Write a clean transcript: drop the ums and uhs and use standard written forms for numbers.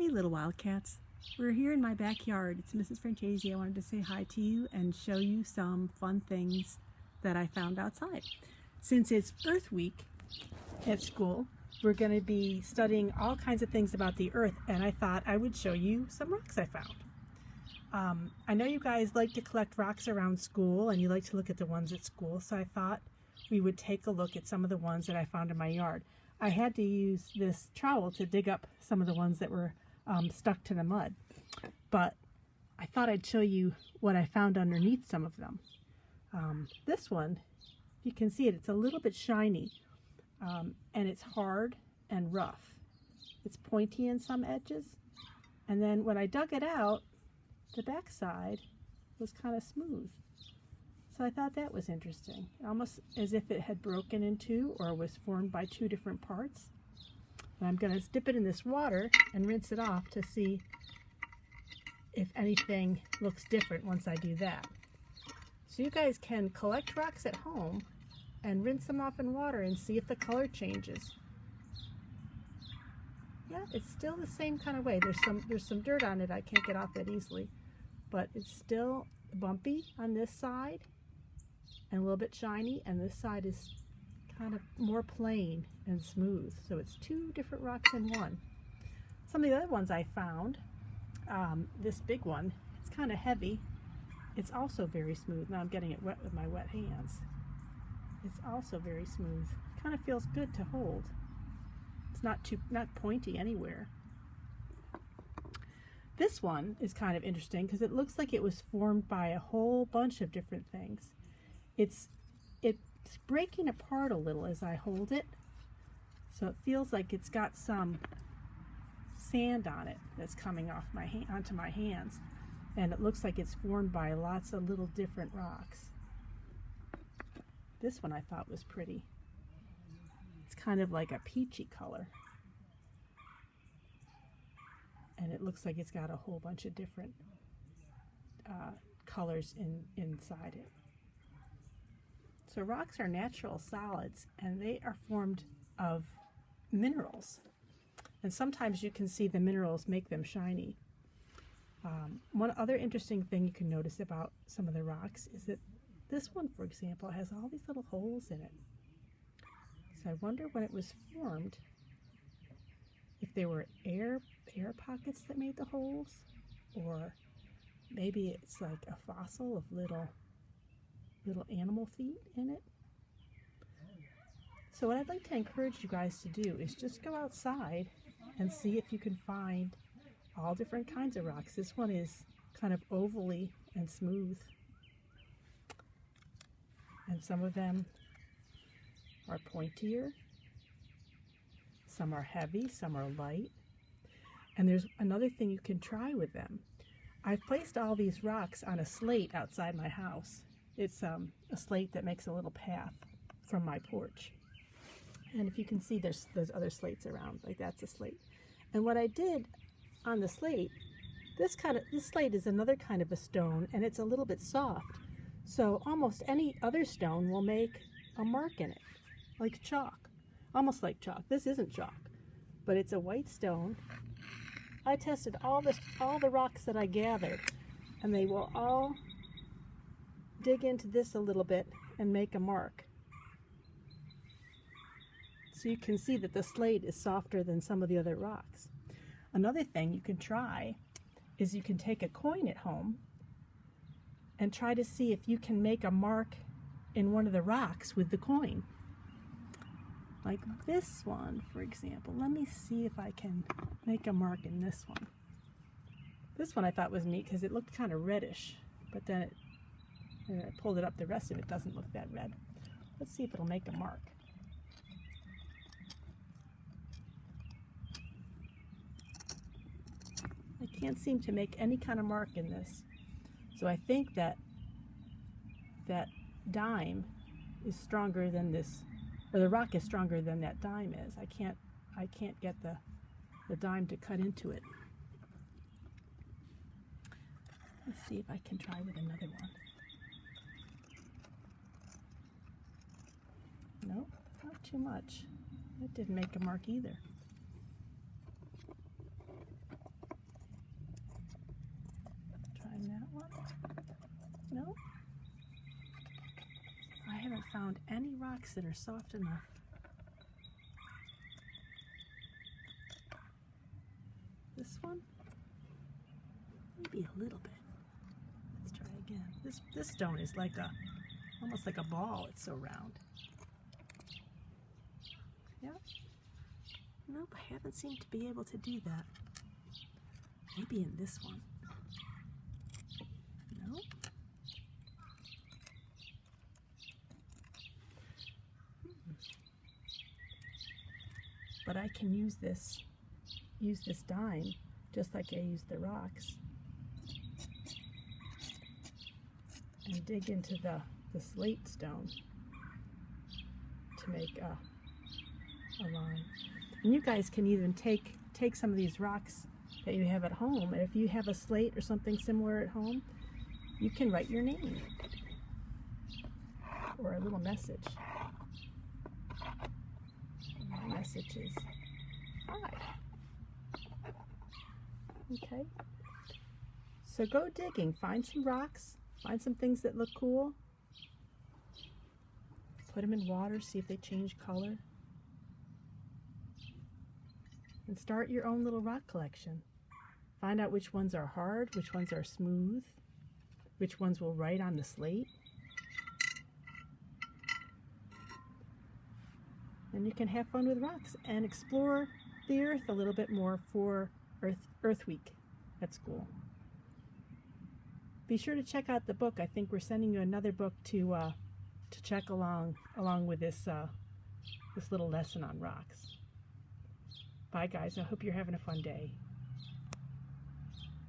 Hey little wildcats, we're here in my backyard. It's Mrs. Francesi. I wanted to say hi to you and show you some fun things that I found outside. Since it's Earth Week at school, we're going to be studying all kinds of things about the Earth, and I thought I would show you some rocks I found. I know you guys like to collect rocks around school and you like to look at the ones at school, so I thought we would take a look at some of the ones that I found in my yard. I had to use this trowel to dig up some of the ones that were stuck to the mud, but I thought I'd show you what I found underneath some of them. This one, you can see it, it's a little bit shiny, and it's hard and rough. It's pointy in some edges, and then when I dug it out, the backside was kind of smooth. So I thought that was interesting, almost as if it had broken in two or was formed by two different parts. And I'm going to dip it in this water and rinse it off to see if anything looks different once I do that. So you guys can collect rocks at home and rinse them off in water and see if the color changes. Yeah, it's still the same kind of way. There's some dirt on it. I can't get off that easily, but it's still bumpy on this side and a little bit shiny, and this side is kind of more plain and smooth. So it's two different rocks in one. Some of the other ones I found, this big one, it's kind of heavy. It's also very smooth. Now I'm getting it wet with my wet hands. It's also very smooth. Kind of feels good to hold. It's not pointy anywhere. This one is kind of interesting because it looks like it was formed by a whole bunch of different things. It's breaking apart a little as I hold it, so it feels like it's got some sand on it that's coming off onto my hands, and it looks like it's formed by lots of little different rocks. This one I thought was pretty. It's kind of like a peachy color, and it looks like it's got a whole bunch of different colors inside it. So rocks are natural solids, and they are formed of minerals. And sometimes you can see the minerals make them shiny. One other interesting thing you can notice about some of the rocks is that this one, for example, has all these little holes in it. So I wonder when it was formed, if there were air pockets that made the holes, or maybe it's like a fossil of little animal feet in it. So what I'd like to encourage you guys to do is just go outside and see if you can find all different kinds of rocks. This one is kind of ovally and smooth, and some of them are pointier, some are heavy, some are light. And there's another thing you can try with them. I've placed all these rocks on a slate outside my house. It's a slate that makes a little path from my porch. And if you can see, there's other slates around, like that's a slate. And what I did on the slate, this slate is another kind of a stone, and it's a little bit soft. So almost any other stone will make a mark in it, like chalk, almost like chalk. This isn't chalk, but it's a white stone. I tested all the rocks that I gathered, and they will all dig into this a little bit and make a mark. So you can see that the slate is softer than some of the other rocks. Another thing you can try is you can take a coin at home and try to see if you can make a mark in one of the rocks with the coin. Like this one, for example. Let me see if I can make a mark in this one. This one I thought was neat because it looked kind of reddish, but then when I pulled it up, the rest of it doesn't look that red. Let's see if it'll make a mark. I can't seem to make any kind of mark in this. So I think that dime is stronger than this, or the rock is stronger than that dime is. I can't get the dime to cut into it. Let's see if I can try with another one. Nope, not too much. That didn't make a mark either. one? No? I haven't found any rocks that are soft enough. This one? Maybe a little bit. Let's try again. This stone is like almost like a ball. It's so round. Yeah. Nope, I haven't seemed to be able to do that. Maybe in this one. No. But I can use this dime just like I used the rocks and dig into the slate stone to make a line. And you guys can even take some of these rocks that you have at home, and if you have a slate or something similar at home, you can write your name or a little message. And the message is hi. Okay, so go digging, find some rocks, find some things that look cool, put them in water, see if they change color, and start your own little rock collection. Find out which ones are hard, which ones are smooth, which ones will write on the slate. And you can have fun with rocks and explore the earth a little bit more for Earth Week at school. Be sure to check out the book. I think we're sending you another book to check along with this little lesson on rocks. Bye guys, I hope you're having a fun day.